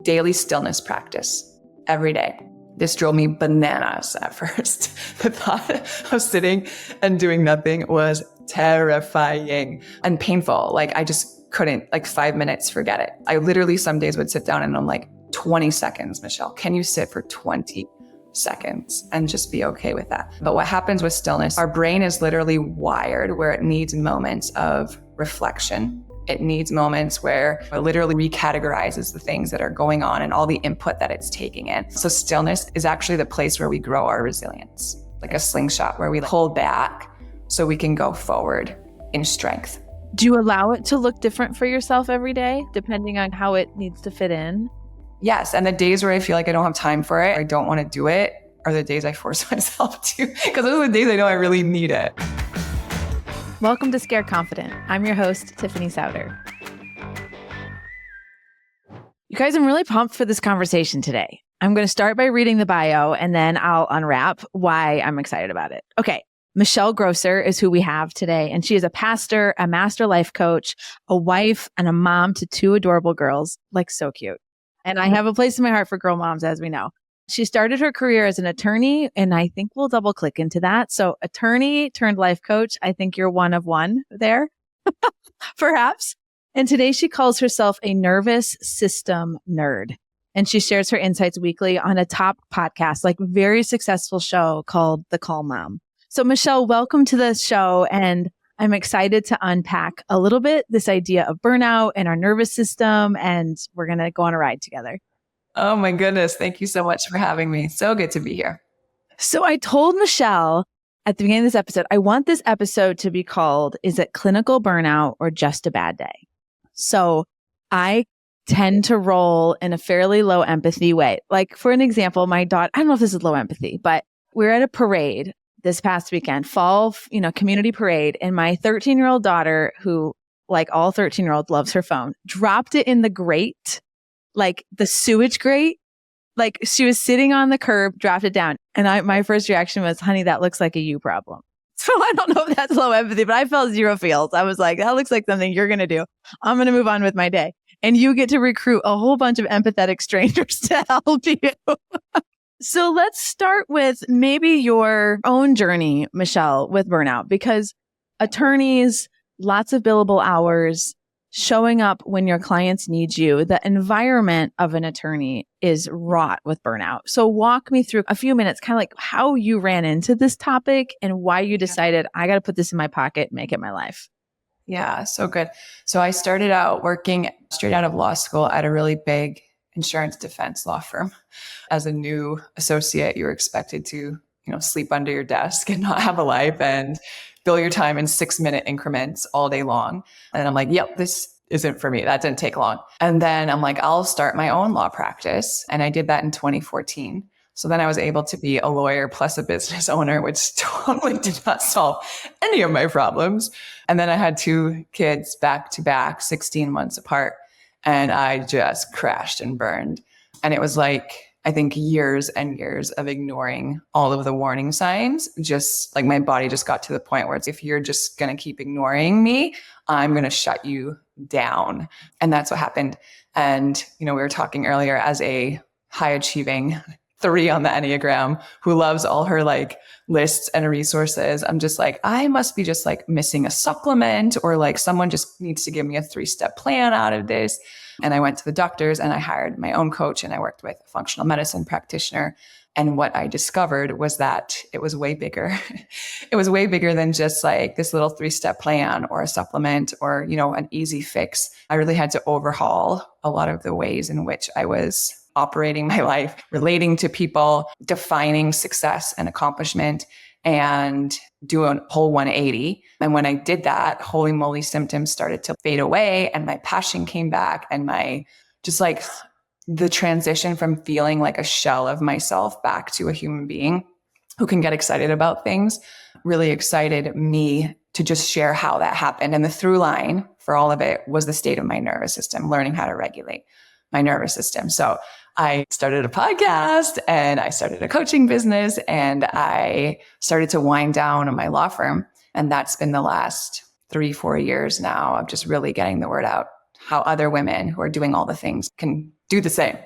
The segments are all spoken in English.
daily stillness practice every day. This drove me bananas at first. The thought of sitting and doing nothing was terrifying and painful. Like I just couldn't, like 5 minutes, forget it. I literally some days would sit down and I'm like, 20 seconds, Michelle, can you sit for 20 seconds and just be okay with that? But what happens with stillness, our brain is literally wired where it needs moments of reflection. It needs moments where it literally recategorizes the things that are going on and all the input that it's taking in. So stillness is actually the place where we grow our resilience, like a slingshot where we pull back so we can go forward in strength. Do you allow it to look different for yourself every day, depending on how it needs to fit in? Yes. And the days where I feel like I don't have time for it, I don't want to do it, are the days I force myself to, because those are the days I know I really need it. Welcome to Scared Confident. I'm your host, Tiffany Souter. You guys, I'm really pumped for this conversation today. I'm going to start by reading the bio and then I'll unwrap why I'm excited about it. Okay. Michelle Grosser is who we have today, and she is a pastor, a master life coach, a wife, and a mom to two adorable girls, like so cute. And I have a place in my heart for girl moms, as we know. She started her career as an attorney, and I think we'll double click into that. So attorney turned life coach. I think you're one of one there, perhaps. And today she calls herself a nervous system nerd. And she shares her insights weekly on a top podcast, like very successful show called The Calm Mom. So Michelle, welcome to the show. And I'm excited to unpack a little bit this idea of burnout and our nervous system. And we're going to go on a ride together. Oh my goodness. Thank you so much for having me. So good to be here. So I told Michelle at the beginning of this episode, I want this episode to be called, is it clinical burnout or just a bad day? So I tend to roll in a fairly low empathy way. Like for an example, my daughter, I don't know if this is low empathy, but we're at a parade this past weekend, fall, community parade. And my 13-year-old daughter, who like all 13-year-olds loves her phone, dropped it in the grate, like the sewage grate. Like she was sitting on the curb, dropped it down. And my first reaction was, honey, that looks like a you problem. So I don't know if that's low empathy, but I felt zero feels. I was like, that looks like something you're going to do. I'm going to move on with my day. And you get to recruit a whole bunch of empathetic strangers to help you. So let's start with maybe your own journey, Michelle, with burnout, because attorneys, lots of billable hours, showing up when your clients need you. The environment of an attorney is wrought with burnout. So walk me through a few minutes, kind of like how you ran into this topic and why you decided, I got to put this in my pocket, make it my life. Yeah, so good. So I started out working straight out of law school at a really big insurance defense law firm. As a new associate, you were expected to, sleep under your desk and not have a life and bill your time in 6-minute increments all day long. And I'm like, yep, this isn't for me. That didn't take long. And then I'm like, I'll start my own law practice. And I did that in 2014. So then I was able to be a lawyer plus a business owner, which totally did not solve any of my problems. And then I had 2 kids back to back, 16 months apart. And I just crashed and burned. And it was like, I think years and years of ignoring all of the warning signs. Just like my body just got to the point where it's, if you're just going to keep ignoring me, I'm going to shut you down. And that's what happened. And, we were talking earlier, as a high achieving 3 on the Enneagram who loves all her lists and resources, I'm just like, I must be just missing a supplement, or someone just needs to give me a 3-step plan out of this. And I went to the doctors and I hired my own coach and I worked with a functional medicine practitioner. And what I discovered was that it was way bigger. It was way bigger than just this little 3-step plan or a supplement or, an easy fix. I really had to overhaul a lot of the ways in which I was operating my life, relating to people, defining success and accomplishment, and do a whole 180. And when I did that, holy moly, symptoms started to fade away and my passion came back, and my the transition from feeling like a shell of myself back to a human being who can get excited about things really excited me to just share how that happened. And the through line for all of it was the state of my nervous system, learning how to regulate my nervous system. So I started a podcast and I started a coaching business and I started to wind down my law firm. And that's been the last 3-4 years now of just really getting the word out, how other women who are doing all the things can do the same.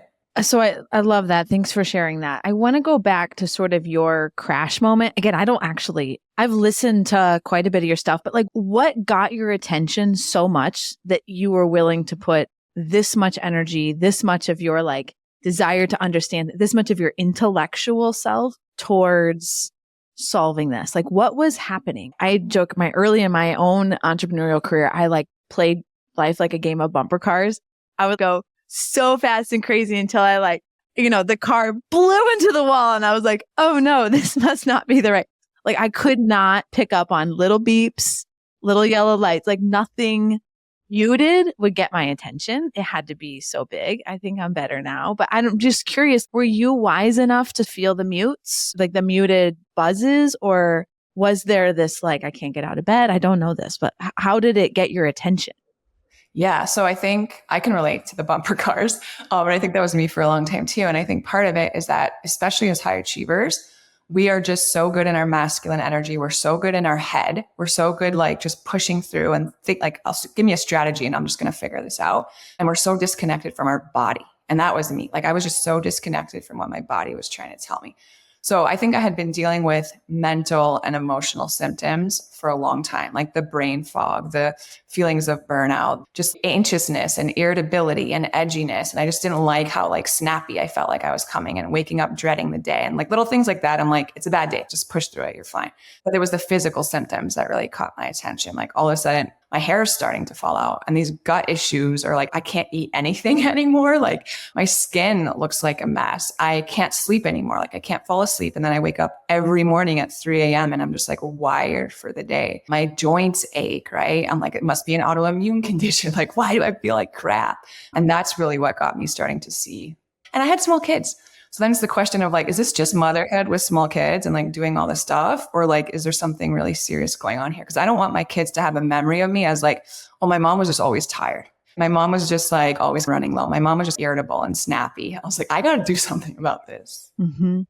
So I love that. Thanks for sharing that. I want to go back to sort of your crash moment. Again, I've listened to quite a bit of your stuff, but like what got your attention so much that you were willing to put this much energy, this much of your like desire to understand, this much of your intellectual self towards solving this? Like what was happening? I joke early in my own entrepreneurial career, I like played life like a game of bumper cars. I would go so fast and crazy until I the car blew into the wall and I was like, oh no, this must not be the right. Like I could not pick up on little beeps, little yellow lights, like nothing you did would get my attention. It had to be so big. I think I'm better now, but I'm just curious, were you wise enough to feel the mutes, like the muted buzzes, or was there this like, I can't get out of bed? I don't know this, but how did it get your attention? Yeah. So I think I can relate to the bumper cars, but I think that was me for a long time too. And I think part of it is that, especially as high achievers, we are just so good in our masculine energy. We're so good in our head. We're so good, like just pushing through and think like, give me a strategy and I'm just going to figure this out. And we're so disconnected from our body. And that was me. Like I was just so disconnected from what my body was trying to tell me. So I think I had been dealing with mental and emotional symptoms for a long time, like the brain fog, the feelings of burnout, just anxiousness and irritability and edginess. And I just didn't like how like snappy I felt like I was coming and waking up dreading the day and like little things like that. I'm like, it's a bad day. Just push through it. You're fine. But there was the physical symptoms that really caught my attention. Like all of a sudden, my hair is starting to fall out and these gut issues are like, I can't eat anything anymore. Like my skin looks like a mess. I can't sleep anymore. Like I can't fall asleep. And then I wake up every morning at 3 a.m. and I'm just like wired for the day. My joints ache, right? I'm like, it must be an autoimmune condition. Like, why do I feel like crap? And that's really what got me starting to see. And I had small kids. So then it's the question of like, is this just motherhood with small kids and like doing all this stuff? Or like, is there something really serious going on here? Because I don't want my kids to have a memory of me as like, oh, my mom was just always tired. My mom was just like always running low. My mom was just irritable and snappy. I was like, I got to do something about this. Mm-hmm.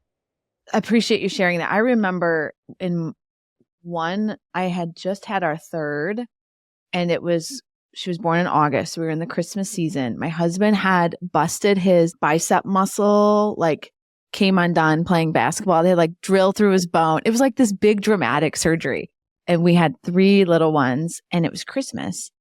I appreciate you sharing that. I remember I had just had our third and she was born in August. We were in the Christmas season. My husband had busted his bicep muscle, like came undone playing basketball. They had like drilled through his bone. It was like this big dramatic surgery. And we had 3 little ones and it was Christmas.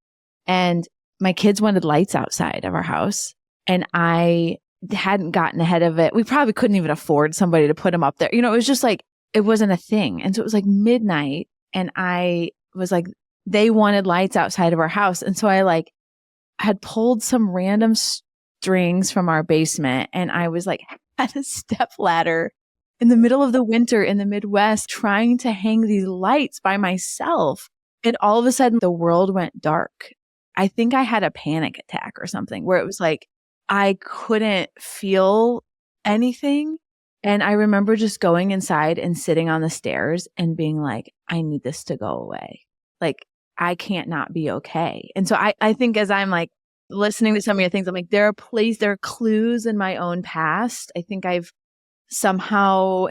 And my kids wanted lights outside of our house. And I hadn't gotten ahead of it. We probably couldn't even afford somebody to put them up there. It was just like, it wasn't a thing. And so it was like midnight and I was like, they wanted lights outside of our house. And so I like had pulled some random strings from our basement and I was like at a step ladder in the middle of the winter in the Midwest trying to hang these lights by myself. And all of a sudden the world went dark. I think I had a panic attack or something where it was like, I couldn't feel anything. And I remember just going inside and sitting on the stairs and being like, I need this to go away. Like, I can't not be okay. And so I think as I'm like listening to some of your things, I'm like, there are clues in my own past. I think I've somehow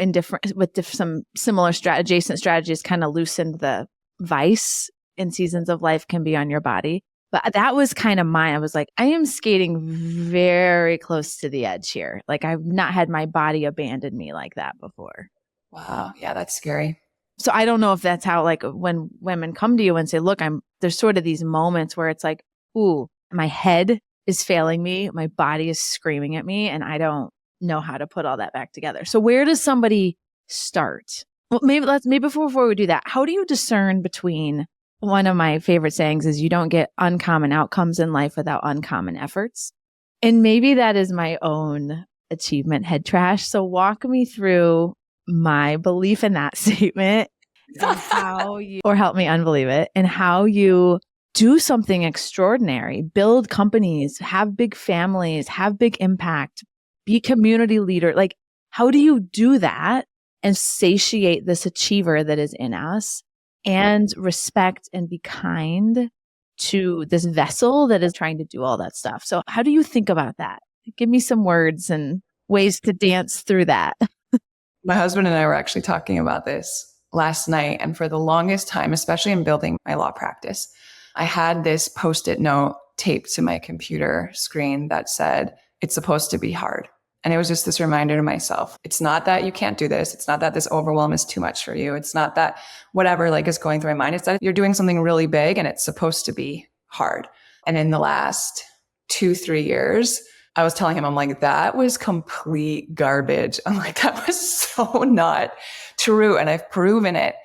some similar adjacent strategies kind of loosened the vice in seasons of life can be on your body. But that was kind of mine. I was like, I am skating very close to the edge here. Like I've not had my body abandon me like that before. Wow. Yeah, that's scary. So I don't know if that's how, like, when women come to you and say, look, there's sort of these moments where it's like, ooh, my head is failing me. My body is screaming at me and I don't know how to put all that back together. So where does somebody start? Well, maybe before we do that, how do you discern between, one of my favorite sayings is you don't get uncommon outcomes in life without uncommon efforts. And maybe that is my own achievement head trash. So walk me through my belief in that statement and or help me unbelieve it, and how you do something extraordinary, build companies, have big families, have big impact, be community leader. Like, how do you do that and satiate this achiever that is in us and respect and be kind to this vessel that is trying to do all that stuff? So how do you think about that? Give me some words and ways to dance through that. My husband and I were actually talking about this last night. And for the longest time, especially in building my law practice, I had this Post-it note taped to my computer screen that said, it's supposed to be hard. And it was just this reminder to myself. It's not that you can't do this. It's not that this overwhelm is too much for you. It's not that whatever like is going through my mind. It's that you're doing something really big and it's supposed to be hard. And in the last 2-3 years, I was telling him, I'm like, that was complete garbage. I'm like, that was so not true. And I've proven it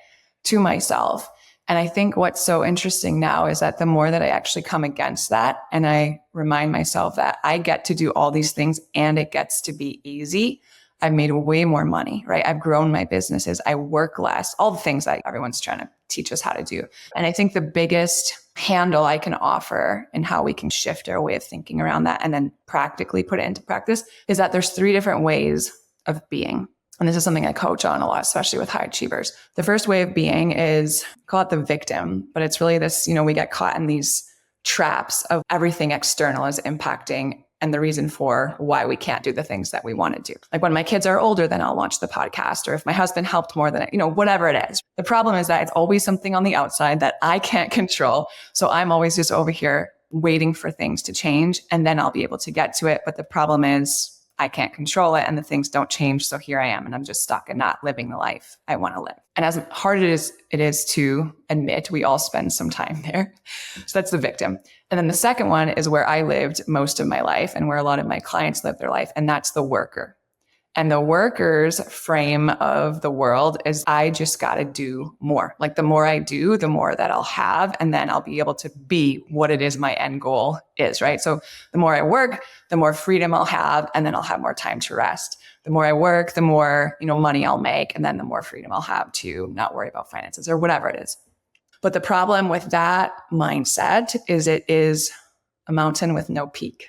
to myself. And I think what's so interesting now is that the more that I actually come against that and I remind myself that I get to do all these things and it gets to be easy, I've made way more money, right? I've grown my businesses. I work less, all the things that everyone's trying to teach us how to do. And I think the biggest handle I can offer in how we can shift our way of thinking around that and then practically put it into practice is that there's 3 different ways of being. And this is something I coach on a lot, especially with high achievers. The first way of being is, call it the victim, but it's really this, we get caught in these traps of everything external is impacting and the reason for why we can't do the things that we want to do. Like when my kids are older, then I'll launch the podcast, or if my husband helped more than, whatever it is. The problem is that it's always something on the outside that I can't control. So I'm always just over here waiting for things to change and then I'll be able to get to it. But the problem is I can't control it and the things don't change. So here I am and I'm just stuck and not living the life I want to live. And as hard as it is to admit, we all spend some time there. So that's the victim. And then the second one is where I lived most of my life and where a lot of my clients live their life. And that's the worker. And the worker's frame of the world is I just got to do more. Like the more I do, the more that I'll have. And then I'll be able to be what it is my end goal is, right? So the more I work, the more freedom I'll have. And then I'll have more time to rest. The more I work, the more, money I'll make. And then the more freedom I'll have to not worry about finances or whatever it is. But the problem with that mindset is it is a mountain with no peak,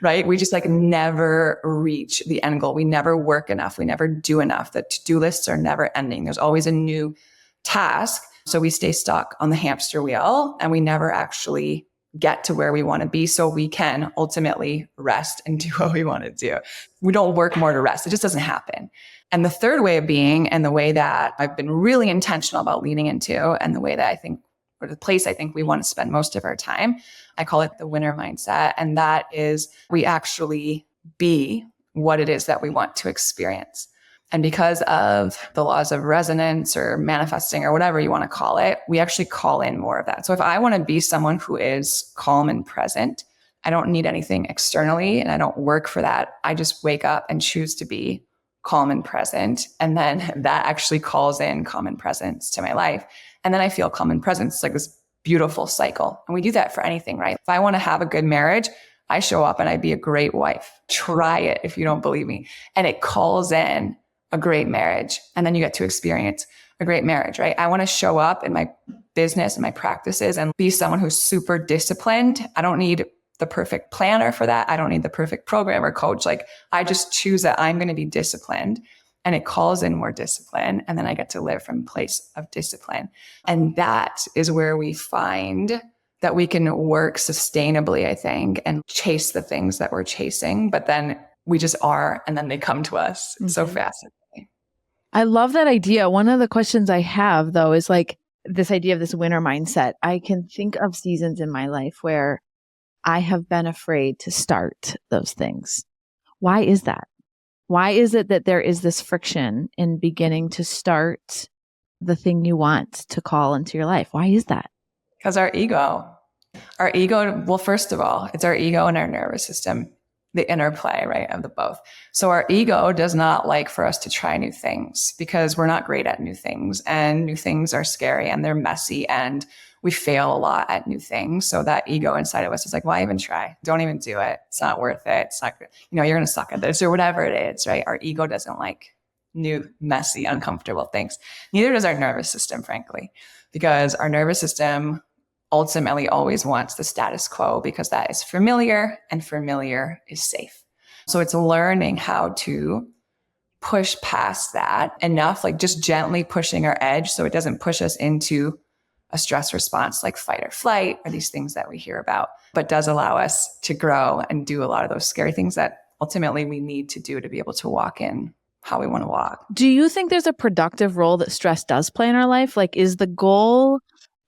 right? We just never reach the end goal. We never work enough. We never do enough. The to-do lists are never ending. There's always a new task. So we stay stuck on the hamster wheel and we never actually get to where we want to be so we can ultimately rest and do what we want to do. We don't work more to rest. It just doesn't happen. And the third way of being and the way that I've been really intentional about leaning into and the way that I think, or the place I think we want to spend most of our time, I call it the winner mindset. And that is we actually be what it is that we want to experience. And because of the laws of resonance or manifesting or whatever you want to call it, we actually call in more of that. So if I want to be someone who is calm and present, I don't need anything externally and I don't work for that. I just wake up and choose to be calm and present. And then that actually calls in calm and presence to my life. And then I feel calm and presence. It's like this beautiful cycle. And we do that for anything, right? If I want to have a good marriage, I show up and I be a great wife. Try it if you don't believe me. And it calls in a great marriage. And then you get to experience a great marriage, right? I want to show up in my business and my practices and be someone who's super disciplined. I don't need the perfect planner for that. I don't need the perfect program or coach. I just choose that I'm going to be disciplined. And it calls in more discipline. And then I get to live from a place of discipline. And that is where we find that we can work sustainably, I think, and chase the things that we're chasing. But then we just are, and then they come to us so fascinating. I love that idea. One of the questions I have, though, is this idea of this winner mindset. I can think of seasons in my life where I have been afraid to start those things. Why is that? Why is it that there is this friction in beginning to start the thing you want to call into your life? Why is that? Because our ego, well, first of all, it's our ego and our nervous system, the interplay, right, of the both. So our ego does not like for us to try new things because we're not great at new things and new things are scary and they're messy and we fail a lot at new things. So that ego inside of us is like, why even try? Don't even do it. It's not worth it. It's not, you're going to suck at this or whatever it is, right? Our ego doesn't like new, messy, uncomfortable things. Neither does our nervous system, frankly, because our nervous system ultimately always wants the status quo because that is familiar and familiar is safe. So it's learning how to push past that enough, just gently pushing our edge so it doesn't push us into a stress response like fight or flight or these things that we hear about, but does allow us to grow and do a lot of those scary things that ultimately we need to do to be able to walk in how we want to walk. Do you think there's a productive role that stress does play in our life? Is the goal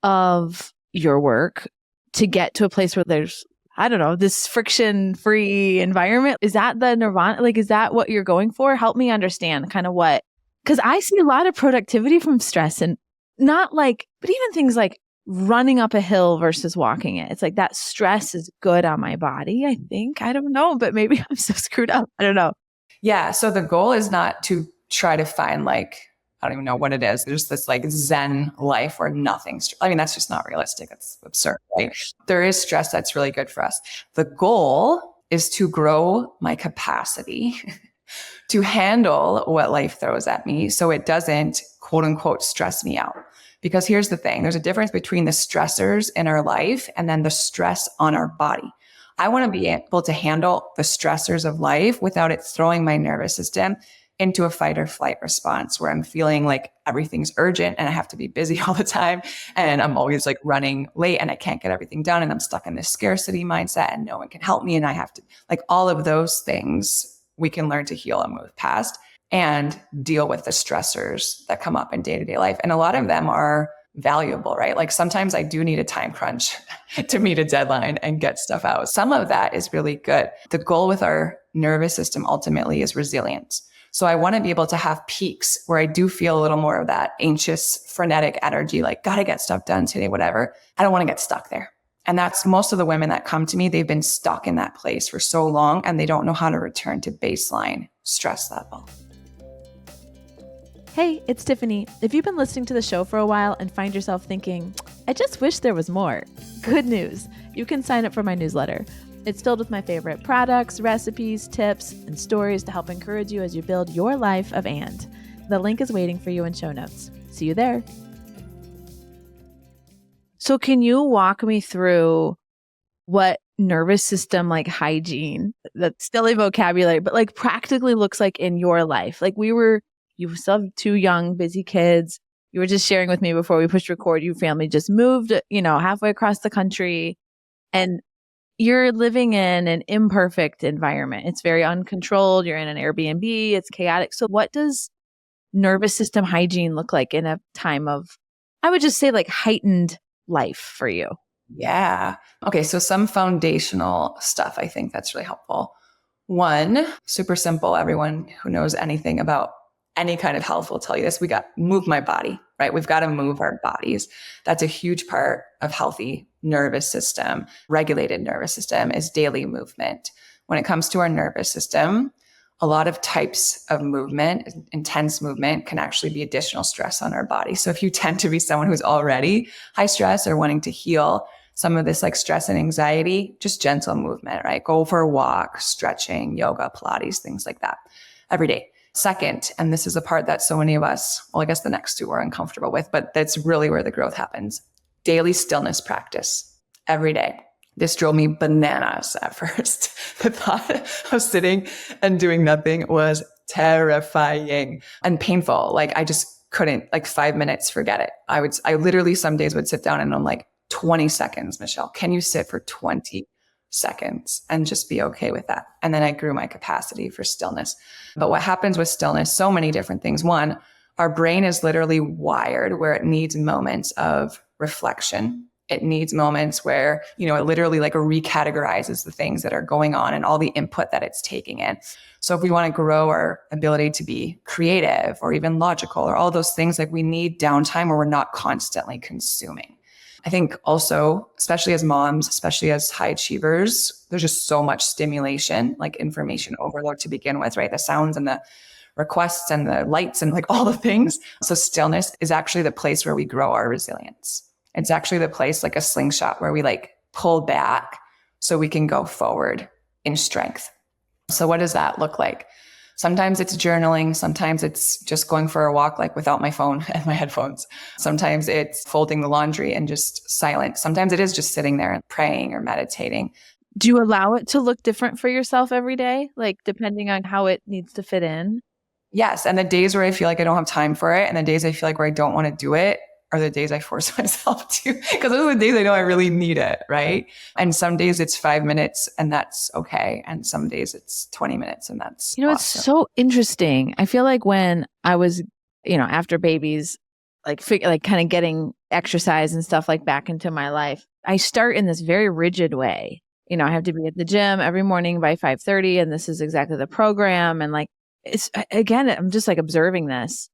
of your work to get to a place where there's I don't know, this friction-free environment. Is that the nirvana? Like, is that what you're going for? Help me understand kind of what, because I see a lot of productivity from stress and not like, but even things like running up a hill versus walking it. It's like that stress is good on my body, I think. I don't know, but maybe I'm so screwed up. I don't know. Yeah. So the goal is not to try to find like, I don't even know what it is. There's this like Zen life where nothing's, I mean, that's just not realistic. It's absurd, right? There is stress that's really good for us. The goal is to grow my capacity to handle what life throws at me so it doesn't quote unquote stress me out. Because here's the thing, there's a difference between the stressors in our life and then the stress on our body. I want to be able to handle the stressors of life without it throwing my nervous system into a fight or flight response where I'm feeling like everything's urgent and I have to be busy all the time. And I'm always like running late and I can't get everything done. And I'm stuck in this scarcity mindset and no one can help me. And I have to, like, all of those things we can learn to heal and move past and deal with the stressors that come up in day-to-day life. And a lot of them are valuable, right? Like sometimes I do need a time crunch to meet a deadline and get stuff out. Some of that is really good. The goal with our nervous system ultimately is resilience. So I want to be able to have peaks where I do feel a little more of that anxious, frenetic energy, like gotta get stuff done today, whatever. I don't want to get stuck there. And that's most of the women that come to me. They've been stuck in that place for so long and they don't know how to return to baseline stress level. Hey, it's Tiffany. If you've been listening to the show for a while and find yourself thinking, I just wish there was more, good news. You can sign up for my newsletter. It's filled with my favorite products, recipes, tips, and stories to help encourage you as you build your life of and. The link is waiting for you in show notes. See you there. So can you walk me through what nervous system like hygiene, that's still a vocabulary, but like practically looks like in your life? Like you still have two young, busy kids. You were just sharing with me before we pushed record, your family just moved, halfway across the country and you're living in an imperfect environment. It's very uncontrolled. You're in an Airbnb. It's chaotic. So what does nervous system hygiene look like in a time of, I would just say, like heightened life for you? Yeah. Okay. So some foundational stuff, I think that's really helpful. One, super simple. Everyone who knows anything about any kind of health will tell you this. We got move my body, right? We've got to move our bodies. That's a huge part of healthy nervous system, regulated nervous system is daily movement. When it comes to our nervous system, a lot of types of movement, intense movement can actually be additional stress on our body. So if you tend to be someone who's already high stress or wanting to heal some of this like stress and anxiety, just gentle movement, right? Go for a walk, stretching, yoga, Pilates, things like that every day. Second, and this is a part that so many of us, well, I guess the next two are uncomfortable with, but that's really where the growth happens. Daily stillness practice every day. This drove me bananas at first. The thought of sitting and doing nothing was terrifying and painful. Like I just couldn't, like 5 minutes, forget it. I literally some days would sit down and I'm like, 20 seconds, Michelle, can you sit for 20 seconds and just be okay with that? And then I grew my capacity for stillness. But what happens with stillness, so many different things. One, our brain is literally wired where it needs moments of reflection. It needs moments where, it literally like recategorizes the things that are going on and all the input that it's taking in. So if we want to grow our ability to be creative or even logical or all those things, like we need downtime where we're not constantly consuming. I think also, especially as moms, especially as high achievers, there's just so much stimulation, like information overload to begin with, right? The sounds and the requests and the lights and like all the things. So stillness is actually the place where we grow our resilience. It's actually the place like a slingshot where we like pull back so we can go forward in strength. So what does that look like? Sometimes it's journaling. Sometimes it's just going for a walk, like without my phone and my headphones. Sometimes it's folding the laundry and just silent. Sometimes it is just sitting there and praying or meditating. Do you allow it to look different for yourself every day? Like depending on how it needs to fit in? Yes. And the days where I feel like I don't have time for it and the days I feel like where I don't want to do it are the days I force myself to, because those are the days I know I really need it, right? And some days it's 5 minutes and that's okay. And some days it's 20 minutes and that's awesome. It's so interesting. I feel like when I was, after babies, like kind of getting exercise and stuff like back into my life, I start in this very rigid way. I have to be at the gym every morning by 5:30 and this is exactly the program. And like, it's again, I'm just like observing this.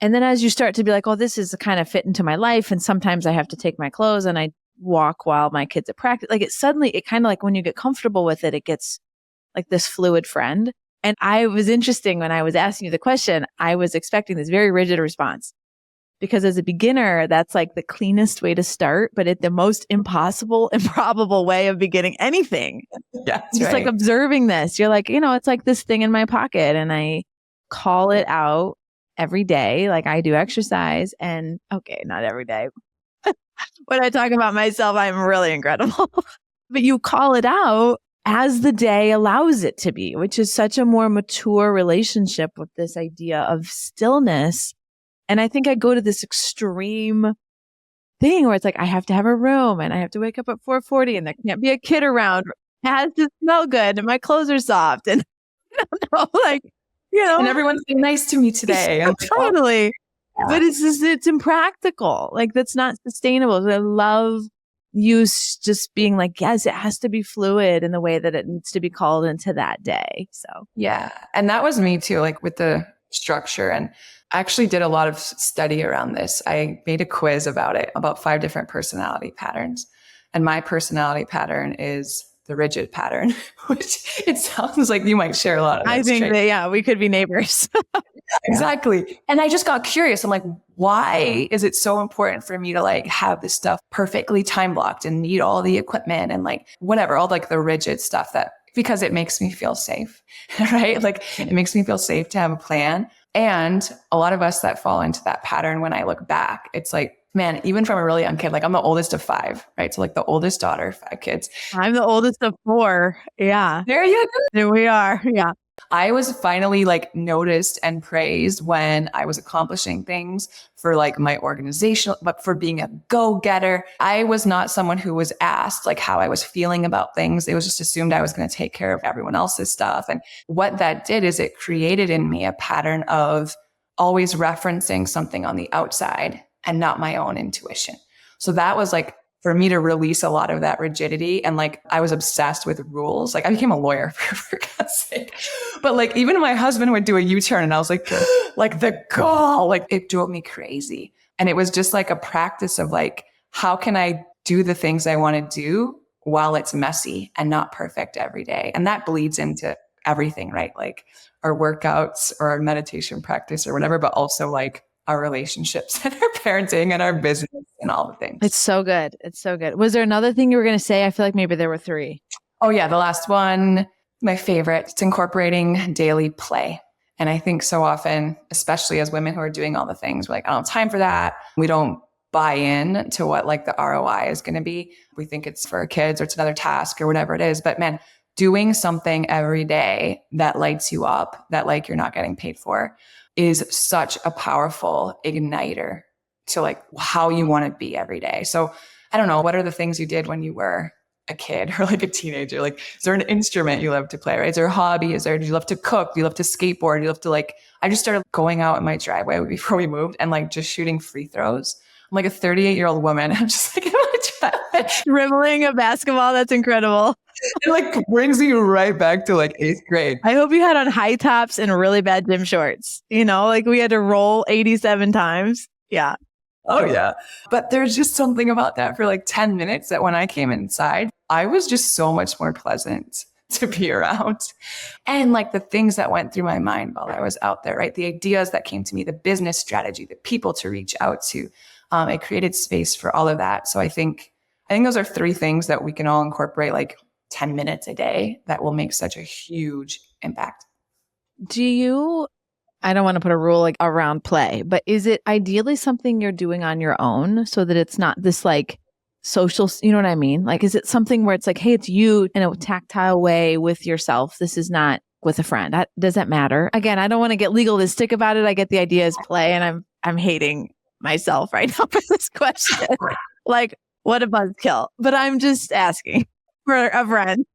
And then as you start to be like, oh, this is kind of fit into my life. And sometimes I have to take my clothes and I walk while my kids at practice. Like it kind of like when you get comfortable with it, it gets like this fluid friend. And I was interesting when I was asking you the question, I was expecting this very rigid response. Because as a beginner, that's like the cleanest way to start, but it's the most impossible, improbable way of beginning anything. Yeah, just like observing this. You're like, it's like this thing in my pocket and I call it out every day. Like I do exercise and okay, not every day. When I talk about myself, I'm really incredible. But you call it out as the day allows it to be, which is such a more mature relationship with this idea of stillness. And I think I go to this extreme thing where it's like, I have to have a room and I have to wake up at 4:40 and there can't be a kid around. It has to smell good and my clothes are soft. And I don't know, like, and everyone's being nice to me today. Totally. Yeah. But it's impractical. Like that's not sustainable. I love you just being like, yes, it has to be fluid in the way that it needs to be called into that day. So, yeah. And that was me too, like with the structure. And I actually did a lot of study around this. I made a quiz about it, about 5 different personality patterns. And my personality pattern is the rigid pattern, which it sounds like you might share a lot of. I think that, yeah, we could be neighbors. Exactly. And I just got curious. I'm like, why is it so important for me to like have this stuff perfectly time blocked and need all the equipment and like whatever, all like the rigid stuff because it makes me feel safe, right? Like it makes me feel safe to have a plan. And a lot of us that fall into that pattern, when I look back, it's like, man, even from a really young kid, like I'm the oldest of 5, right? So like the oldest daughter, 5 kids. I'm the oldest of 4. Yeah. There you go. There we are. Yeah. I was finally like noticed and praised when I was accomplishing things for like my organization, but for being a go-getter. I was not someone who was asked like how I was feeling about things. It was just assumed I was going to take care of everyone else's stuff. And what that did is it created in me a pattern of always referencing something on the outside and not my own intuition. So that was like for me to release a lot of that rigidity. And like, I was obsessed with rules. Like I became a lawyer for God's sake. But like, even my husband would do a U-turn and I was like the gall, like it drove me crazy. And it was just like a practice of like, how can I do the things I want to do while it's messy and not perfect every day? And that bleeds into everything, right? Like our workouts or our meditation practice or whatever, but also like our relationships and our parenting and our business and all the things. It's so good. It's so good. Was there another thing you were going to say? I feel like maybe there were 3. Oh yeah. The last one, my favorite, it's incorporating daily play. And I think so often, especially as women who are doing all the things, we're like, I don't have time for that. We don't buy in to what like the ROI is going to be. We think it's for our kids or it's another task or whatever it is. But man, doing something every day that lights you up, that like you're not getting paid for, is such a powerful igniter to like how you want to be every day. So I don't know, what are the things you did when you were a kid or like a teenager? Like, is there an instrument you love to play, right? Is there a hobby? Do you love to cook? Do you love to skateboard? Do you love to like, I just started going out in my driveway before we moved and like just shooting free throws. I'm like a 38-year-old woman. I'm just like in my driveway. Dribbling a basketball. That's incredible. It like brings you right back to like 8th grade. I hope you had on high tops and really bad gym shorts. Like we had to roll 87 times. Yeah. Oh yeah. But there's just something about that for like 10 minutes that when I came inside, I was just so much more pleasant to be around. And like the things that went through my mind while I was out there, right? The ideas that came to me, the business strategy, the people to reach out to, it created space for all of that. So I think those are 3 things that we can all incorporate like 10 minutes a day that will make such a huge impact. I don't want to put a rule like around play, but is it ideally something you're doing on your own so that it's not this like social, you know what I mean? Like, is it something where it's like, hey, it's you in a tactile way with yourself. This is not with a friend. Does that matter? Again, I don't want to get legalistic about it. I get the idea is play and I'm hating myself right now for this question. Like, what a buzzkill. But I'm just asking for a friend.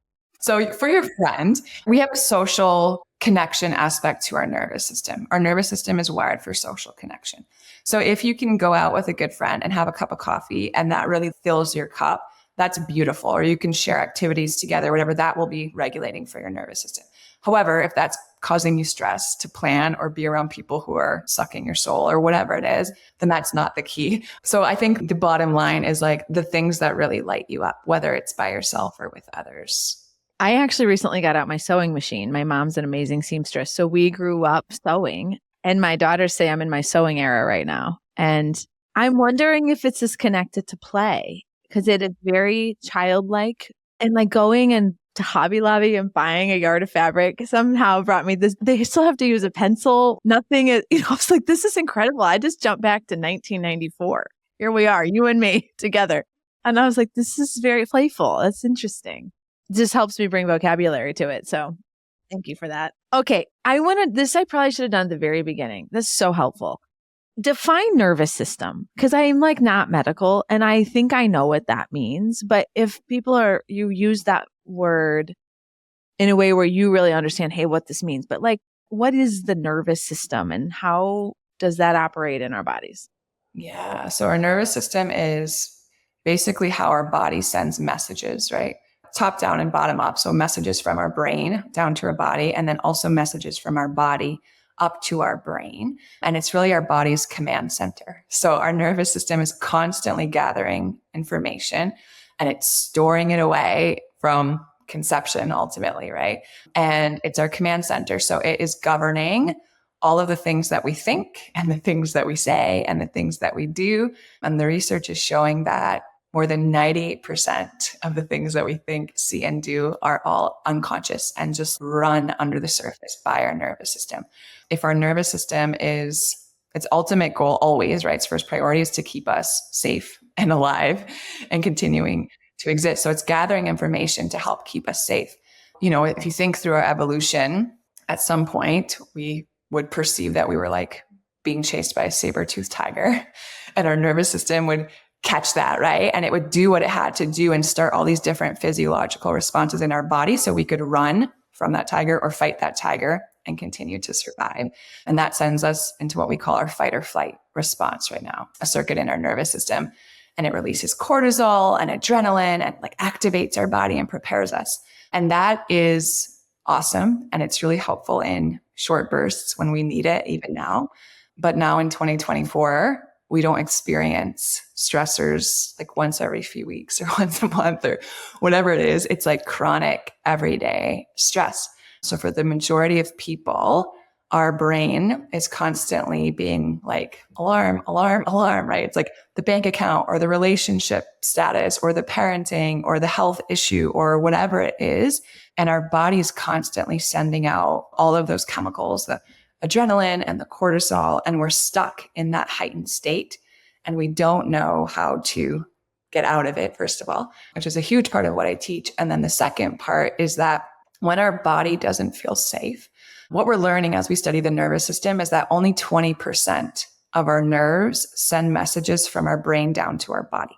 So for your friend, we have a social connection aspect to our nervous system. Our nervous system is wired for social connection. So if you can go out with a good friend and have a cup of coffee and that really fills your cup, That's beautiful. Or you can share activities together, whatever, that will be regulating for your nervous system. However, if that's causing you stress to plan or be around people who are sucking your soul or whatever it is, then that's not the key. So I think the bottom line is like the things that really light you up, whether it's by yourself or with others. I actually recently got out my sewing machine. My mom's an amazing seamstress. So we grew up sewing, and my daughters say I'm in my sewing era right now. And I'm wondering if it's just connected to play, because it is very childlike, and like going and to Hobby Lobby and buying a yard of fabric somehow brought me this. They still have to use a pencil. Nothing is, I was like, this is incredible. I just jumped back to 1994. Here we are, you and me together. And I was like, this is very playful. That's interesting. It just helps me bring vocabulary to it. So thank you for that. Okay. I probably should have done at the very beginning. This is so helpful. Define nervous system, because I'm like not medical and I think I know what that means. But if you use that word in a way where you really understand, hey, what this means, but like, what is the nervous system and how does that operate in our bodies? Yeah. So our nervous system is basically how our body sends messages, right? Top down and bottom up. So messages from our brain down to our body, and then also messages from our body up to our brain. And it's really our body's command center. So our nervous system is constantly gathering information and it's storing it away from conception ultimately, right? And it's our command center. So it is governing all of the things that we think and the things that we say and the things that we do. And the research is showing that more than 98% of the things that we think, see, and do are all unconscious and just run under the surface by our nervous system. If our nervous system is its ultimate goal always, right? Its first priority is to keep us safe and alive and continuing to exist. So it's gathering information to help keep us safe. You know, if you think through our evolution, at some point, we would perceive that we were like being chased by a saber-toothed tiger, and our nervous system would catch that, right? And it would do what it had to do and start all these different physiological responses in our body so we could run from that tiger or fight that tiger and continue to survive. And that sends us into what we call our fight or flight response right now, a circuit in our nervous system. And it releases cortisol and adrenaline and like activates our body and prepares us. And that is awesome. And it's really helpful in short bursts when we need it, even now. But now in 2024, we don't experience stressors like once every few weeks or once a month or whatever it is. It's like chronic everyday stress. So for the majority of people, our brain is constantly being like alarm, alarm, alarm, right? It's like the bank account or the relationship status or the parenting or the health issue or whatever it is. And our body's constantly sending out all of those chemicals, the adrenaline and the cortisol, and we're stuck in that heightened state. And we don't know how to get out of it, first of all, which is a huge part of what I teach. And then the second part is that when our body doesn't feel safe, what we're learning as we study the nervous system is that only 20% of our nerves send messages from our brain down to our body.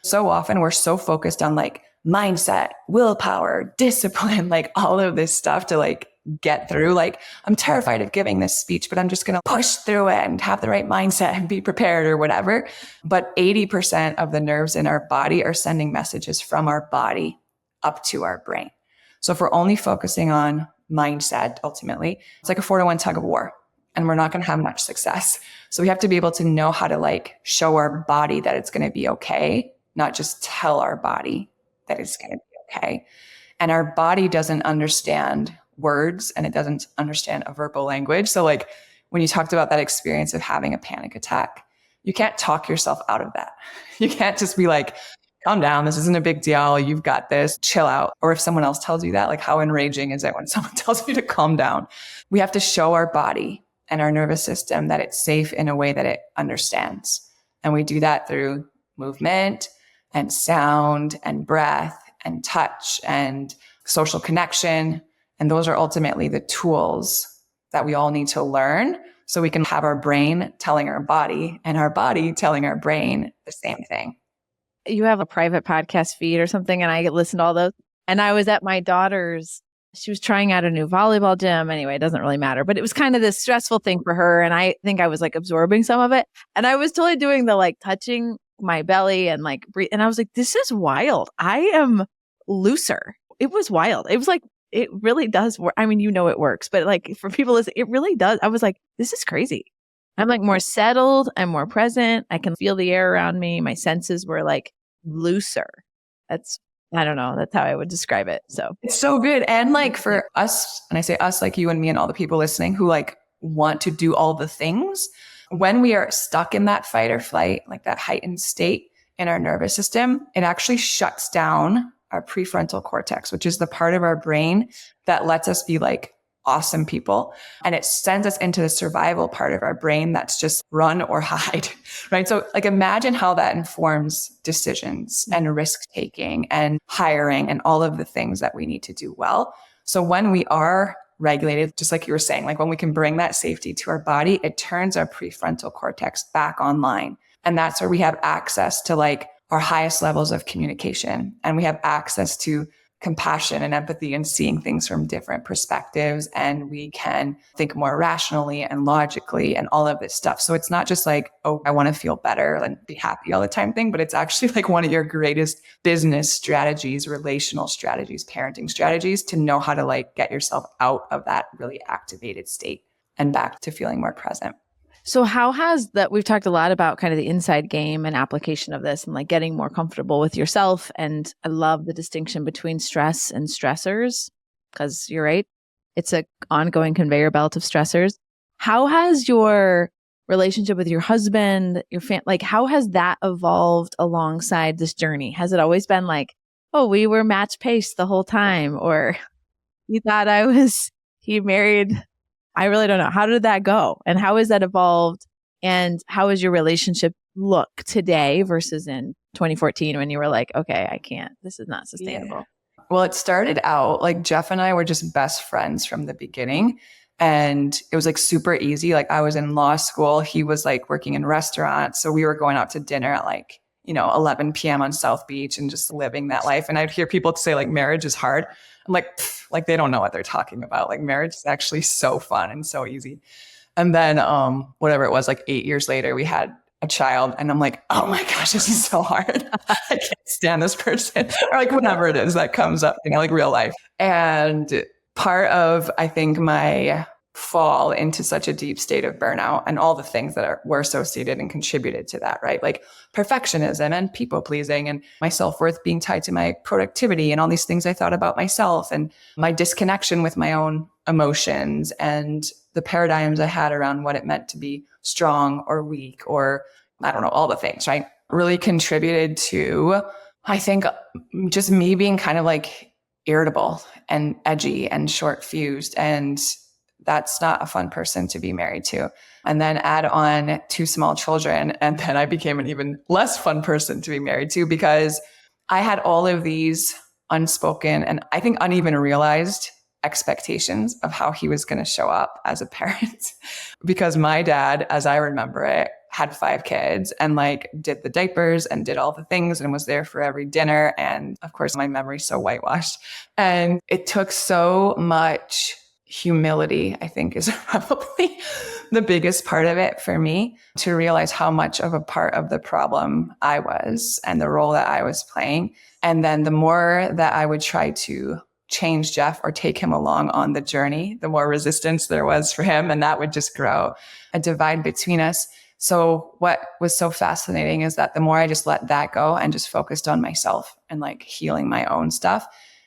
So often we're so focused on like mindset, willpower, discipline, like all of this stuff to like get through. Like, I'm terrified of giving this speech, but I'm just going to push through it and have the right mindset and be prepared or whatever. But 80% of the nerves in our body are sending messages from our body up to our brain. So if we're only focusing on mindset, ultimately, it's like a 4-to-1 tug of war, and we're not going to have much success. So we have to be able to know how to like show our body that it's going to be okay, not just tell our body that it's going to be okay. And our body doesn't understand words and it doesn't understand a verbal language. So like when you talked about that experience of having a panic attack, you can't talk yourself out of that. You can't just be like, calm down, this isn't a big deal, you've got this, chill out. Or if someone else tells you that, like how enraging is it when someone tells you to calm down? We have to show our body and our nervous system that it's safe in a way that it understands. And we do that through movement and sound and breath and touch and social connection. And those are ultimately the tools that we all need to learn so we can have our brain telling our body and our body telling our brain the same thing. You have a private podcast feed or something, and I listen to all those. And I was at my daughter's, she was trying out a new volleyball gym. Anyway, it doesn't really matter, but it was kind of this stressful thing for her. And I think I was like absorbing some of it. And I was totally doing the like touching my belly and like breathe. And I was like, this is wild. I am looser. It was wild. It was like, it really does work. I mean, it works, but like for people, it really does. I was like, this is crazy. I'm like more settled. I'm more present. I can feel the air around me. My senses were like looser. I don't know. That's how I would describe it. So it's so good. And like for us, and I say us, like you and me and all the people listening who like want to do all the things, when we are stuck in that fight or flight, like that heightened state in our nervous system, it actually shuts down our prefrontal cortex, which is the part of our brain that lets us be like awesome people. And it sends us into the survival part of our brain that's just run or hide, right? So like imagine how that informs decisions and risk taking and hiring and all of the things that we need to do well. So when we are regulated, just like you were saying, like when we can bring that safety to our body, it turns our prefrontal cortex back online. And that's where we have access to like our highest levels of communication. And we have access to compassion and empathy and seeing things from different perspectives. And we can think more rationally and logically and all of this stuff. So it's not just like, oh, I want to feel better and be happy all the time thing, but it's actually like one of your greatest business strategies, relational strategies, parenting strategies to know how to like get yourself out of that really activated state and back to feeling more present. So how has that, we've talked a lot about kind of the inside game and application of this and like getting more comfortable with yourself. And I love the distinction between stress and stressors, because you're right. It's an ongoing conveyor belt of stressors. How has your relationship with your husband, your like, how has that evolved alongside this journey? Has it always been like, oh, we were match paced the whole time, or you thought he married? I really don't know. How did that go? And how has that evolved? And how is your relationship look today versus in 2014 when you were like, okay, I can't, this is not sustainable? Yeah. Well, it started out like Jeff and I were just best friends from the beginning. And it was like super easy. Like I was in law school. He was like working in restaurants. So we were going out to dinner at like, 11 p.m. on South Beach and just living that life. And I'd hear people say like marriage is hard. I'm like they don't know what they're talking about. Like marriage is actually so fun and so easy. And then whatever it was, like 8 years later, we had a child and I'm like, oh my gosh, this is so hard. I can't stand this person. Or like whatever it is that comes up, like real life. And part of, I think, my fall into such a deep state of burnout and all the things that were associated and contributed to that, right? Like perfectionism and people pleasing and my self-worth being tied to my productivity and all these things I thought about myself and my disconnection with my own emotions and the paradigms I had around what it meant to be strong or weak or I don't know, all the things, right? Really contributed to, I think, just me being kind of like irritable and edgy and short fused. And that's not a fun person to be married to. And then add on 2 small children. And then I became an even less fun person to be married to because I had all of these unspoken and I think uneven realized expectations of how he was going to show up as a parent. Because my dad, as I remember it, had 5 kids and like did the diapers and did all the things and was there for every dinner. And of course, my memory's so whitewashed. And it took so much humility, I think, is probably the biggest part of it for me to realize how much of a part of the problem I was and the role that I was playing. And then the more that I would try to change Jeff or take him along on the journey, the more resistance there was for him. And that would just grow a divide between us. So what was so fascinating is that the more I just let that go and just focused on myself and like healing my own stuff,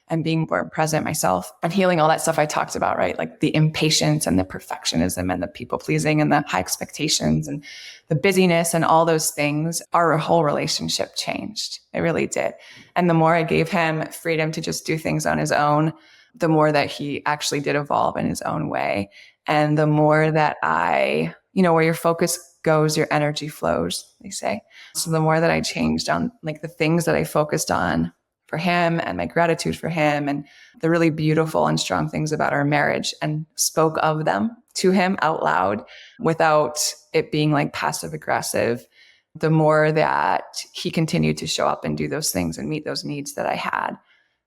and being more present myself and healing all that stuff I talked about, right? Like the impatience and the perfectionism and the people pleasing and the high expectations and the busyness and all those things, our whole relationship changed. It really did. And the more I gave him freedom to just do things on his own, the more that he actually did evolve in his own way. And the more that where your focus goes, your energy flows, they say. So the more that I changed on like the things that I focused on for him and my gratitude for him and the really beautiful and strong things about our marriage and spoke of them to him out loud without it being like passive aggressive, the more that he continued to show up and do those things and meet those needs that I had,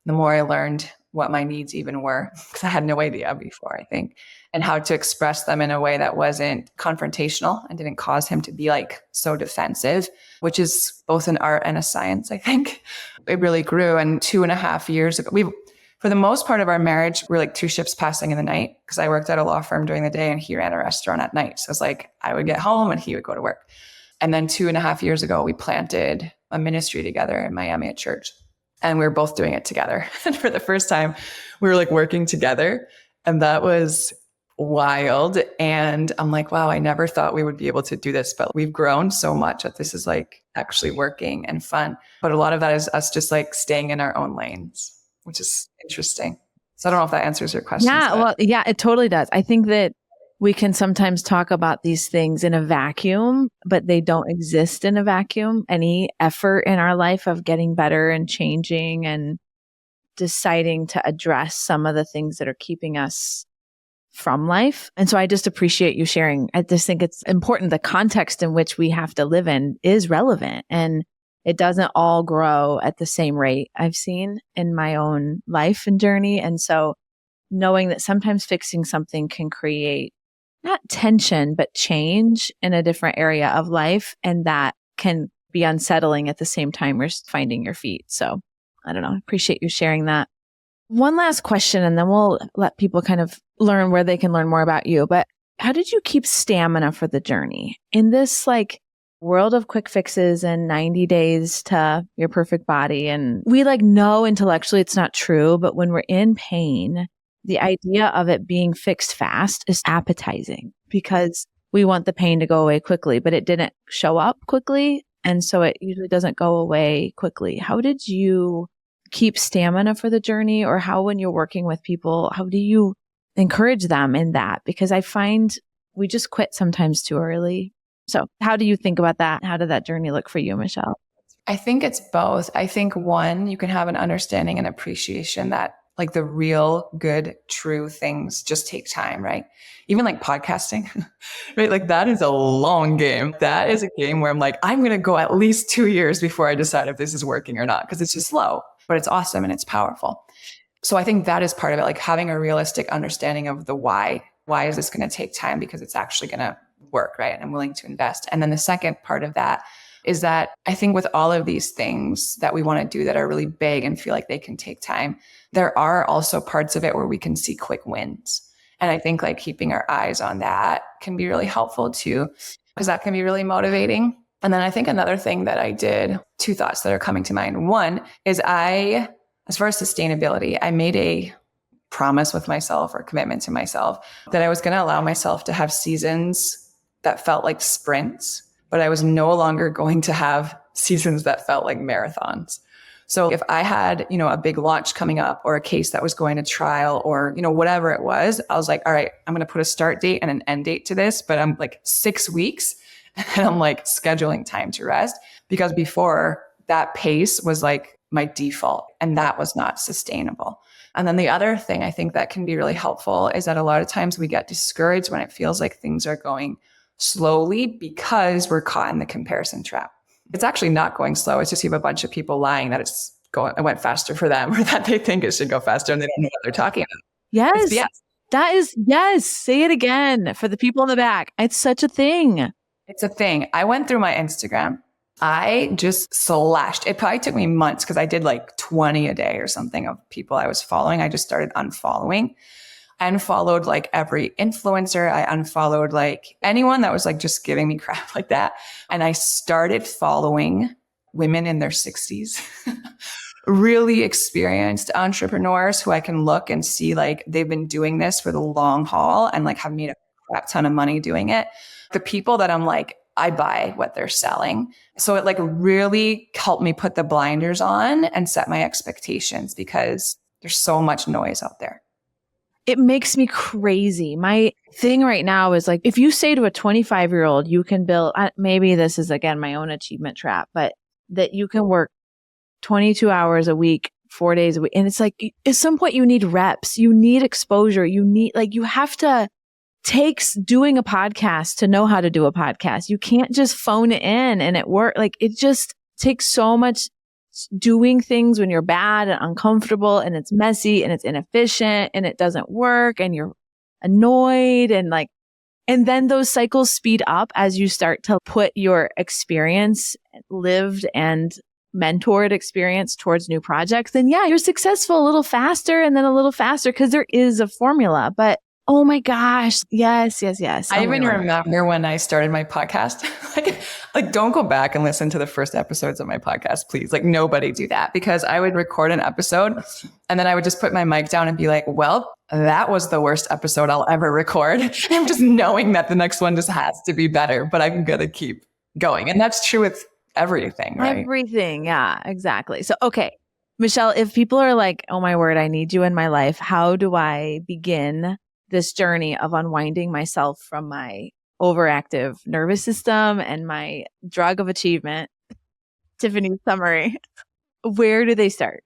the more I learned what my needs even were because I had no idea before, I think. and how to express them in a way that wasn't confrontational and didn't cause him to be like so defensive, which is both an art and a science, I think. It really grew. And 2.5 years ago, for the most part of our marriage, we're like two ships passing in the night because I worked at a law firm during the day and he ran a restaurant at night. So it's like I would get home and he would go to work. And then 2.5 years ago, we planted a ministry together in Miami at church. And we were both doing it together. And for the first time, we were like working together. And that was wild. And I'm like, wow, I never thought we would be able to do this, but we've grown so much that this is like actually working and fun. But a lot of that is us just like staying in our own lanes, which is interesting. So I don't know if that answers your question. Yeah, well, yeah, it totally does. I think that we can sometimes talk about these things in a vacuum, but they don't exist in a vacuum. Any effort in our life of getting better and changing and deciding to address some of the things that are keeping us from life. And so I just appreciate you sharing. I just think it's important. The context in which we have to live in is relevant, and it doesn't all grow at the same rate I've seen in my own life and journey. And so knowing that sometimes fixing something can create not tension, but change in a different area of life. And that can be unsettling at the same time you're finding your feet. So I don't know. I appreciate you sharing that. One last question, and then we'll let people kind of learn where they can learn more about you. But how did you keep stamina for the journey in this like world of quick fixes and 90 days to your perfect body? And we like know intellectually it's not true, but when we're in pain, the idea of it being fixed fast is appetizing because we want the pain to go away quickly, but it didn't show up quickly. And so it usually doesn't go away quickly. How did you keep stamina for the journey? Or how, when you're working with people, how do you encourage them in that? Because I find we just quit sometimes too early. So how do you think about that? How did that journey look for you, Michelle? I think it's both. I think one, you can have an understanding and appreciation that like the real good, true things just take time, right? Even like podcasting, right? Like that is a long game. That is a game where I'm like, I'm going to go at least 2 years before I decide if this is working or not, because it's just slow, but it's awesome and it's powerful. So I think that is part of it, like having a realistic understanding of the why. Why is this going to take time? Because it's actually going to work, right? And I'm willing to invest. And then the second part of that is that I think with all of these things that we want to do that are really big and feel like they can take time, there are also parts of it where we can see quick wins. And I think like keeping our eyes on that can be really helpful too, because that can be really motivating. And then I think another thing that I did, two thoughts that are coming to mind. One is as far as sustainability, I made a promise with myself or commitment to myself that I was going to allow myself to have seasons that felt like sprints, but I was no longer going to have seasons that felt like marathons. So if I had, a big launch coming up or a case that was going to trial or, whatever it was, I was like, all right, I'm going to put a start date and an end date to this, but I'm like 6 weeks and I'm like scheduling time to rest, because before that pace was like my default and that was not sustainable. And then the other thing I think that can be really helpful is that a lot of times we get discouraged when it feels like things are going slowly because we're caught in the comparison trap. It's actually not going slow. It's just you have a bunch of people lying that it went faster for them or that they think it should go faster and they don't know what they're talking about. Yes. That is, yes. Say it again for the people in the back. It's such a thing. It's a thing. I went through my Instagram. I just slashed. It probably took me months because I did like 20 a day or something of people I was following. I just started unfollowing. I unfollowed like every influencer. I unfollowed like anyone that was like just giving me crap like that. And I started following women in their 60s, really experienced entrepreneurs who I can look and see like they've been doing this for the long haul and like have made a crap ton of money doing it. The people that I'm like, I buy what they're selling. So it like really helped me put the blinders on and set my expectations because there's so much noise out there. It makes me crazy. My thing right now is like, if you say to a 25-year-old, you can build, maybe this is again, my own achievement trap, but that you can work 22 hours a week, 4 days a week. And it's like, at some point you need reps, you need exposure. You have to takes doing a podcast to know how to do a podcast. You can't just phone it in and it work. Like it just takes so much doing things when you're bad and uncomfortable and it's messy and it's inefficient and it doesn't work and you're annoyed and then those cycles speed up as you start to put your experience, lived and mentored experience towards new projects. Then yeah, you're successful a little faster and then a little faster because there is a formula. But oh my gosh. Yes. I even remember when I started my podcast, like don't go back and listen to the first episodes of my podcast, please. Like nobody do that, because I would record an episode and then I would just put my mic down and be like, well, that was the worst episode I'll ever record. I'm just knowing that the next one just has to be better, but I'm going to keep going. And that's true with everything, right? Everything. Yeah, exactly. So, okay, Michelle, if people are like, oh my word, I need you in my life, how do I begin this journey of unwinding myself from my overactive nervous system and my drug of achievement? Tiffany's summary. Where do they start?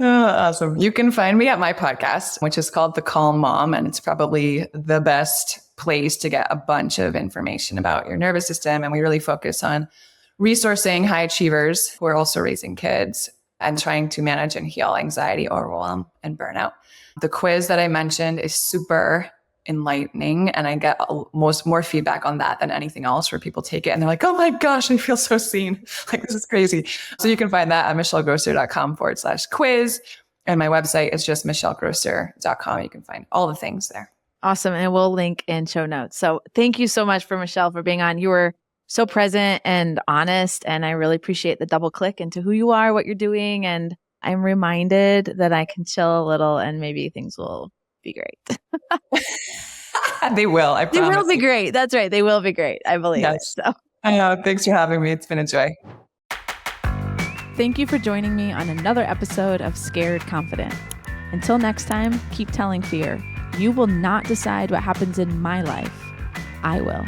Awesome. You can find me at my podcast, which is called The Calm Mom. And it's probably the best place to get a bunch of information about your nervous system. And we really focus on resourcing high achievers who are also raising kids and trying to manage and heal anxiety, overwhelm, and burnout. The quiz that I mentioned is super enlightening, and I get more feedback on that than anything else, where people take it and they're like, oh my gosh, I feel so seen. Like, this is crazy. So you can find that at michellegrosser.com/quiz. And my website is just michellegrosser.com. You can find all the things there. Awesome. And we'll link in show notes. So thank you so much for Michelle for being on. You were so present and honest, and I really appreciate the double click into who you are, what you're doing. And I'm reminded that I can chill a little and maybe things will be great. They will. I promise. They will be great. That's right. They will be great. I believe it. So. I know. Thanks for having me. It's been a joy. Thank you for joining me on another episode of Scared Confident. Until next time, keep telling fear, you will not decide what happens in my life. I will.